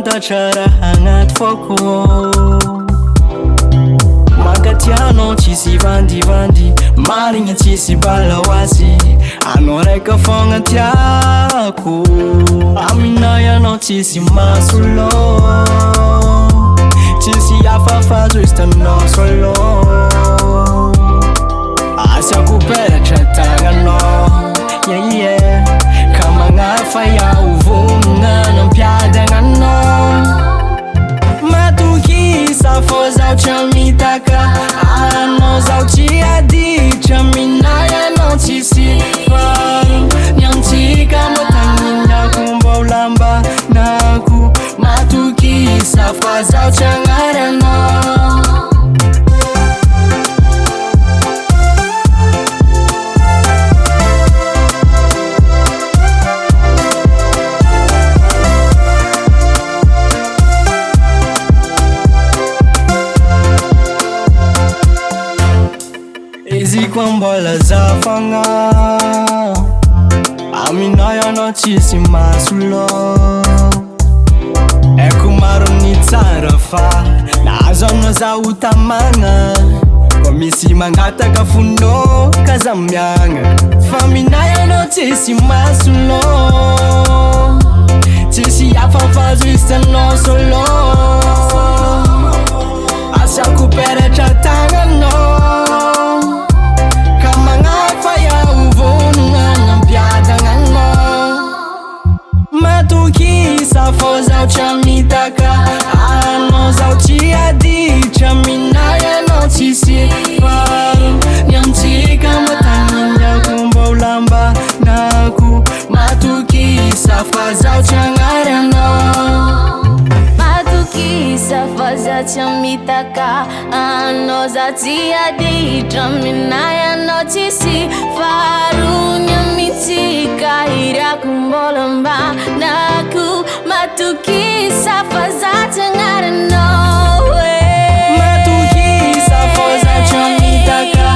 fantatra raha agnaty foko makatianao tsisy vandivandy marigna tsisy balahoasy anao raika fogna tiako aminay anao tsisy masolo tsisy hafahafa juste anao solo asiako peratra tagnanao yeah ka magnafa iaho vonogna nampiadagnanao matokisa fô zaho tsy mitaka anao zaho tsy aditra minay anao tsisy faro niantsika matagniniako mba ho lambanako matokisa fa zaho tsy agnary anao izy koa mbola zafagna aminay anao tsisy masolo eko maro ny tsara fa nahazo anao zaho tamagna koa misy mangataka fonao ka za miagna fa aminay anao tsisy masolo tsisy hafahafa juste anao solo asiako peratra tagnanao matokisa fô zaho tsy mitaka anao zaho tsy aditra minay anao tsisy faro niantsika matagniniako mba ho lambanako matokisa fa zaho tsy agnary anao matokisa fa zaho tsy mitaka anao zaho tsy aditra minay anao tsisy faro niantsika iriako mba ho lambanako matokisa fa zaho tsy agnary anao matokisa fô zaho tsy mitaka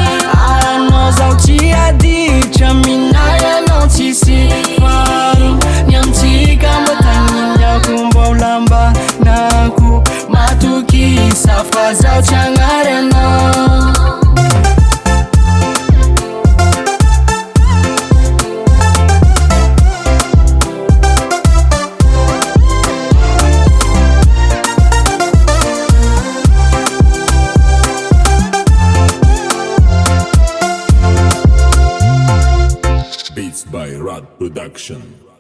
anao zaho tsy aditra minay anao tsisy faro niantsika matagniniako mba ho lambanako matokisa fa zaho tsy agnary anao Beats by Rad Production.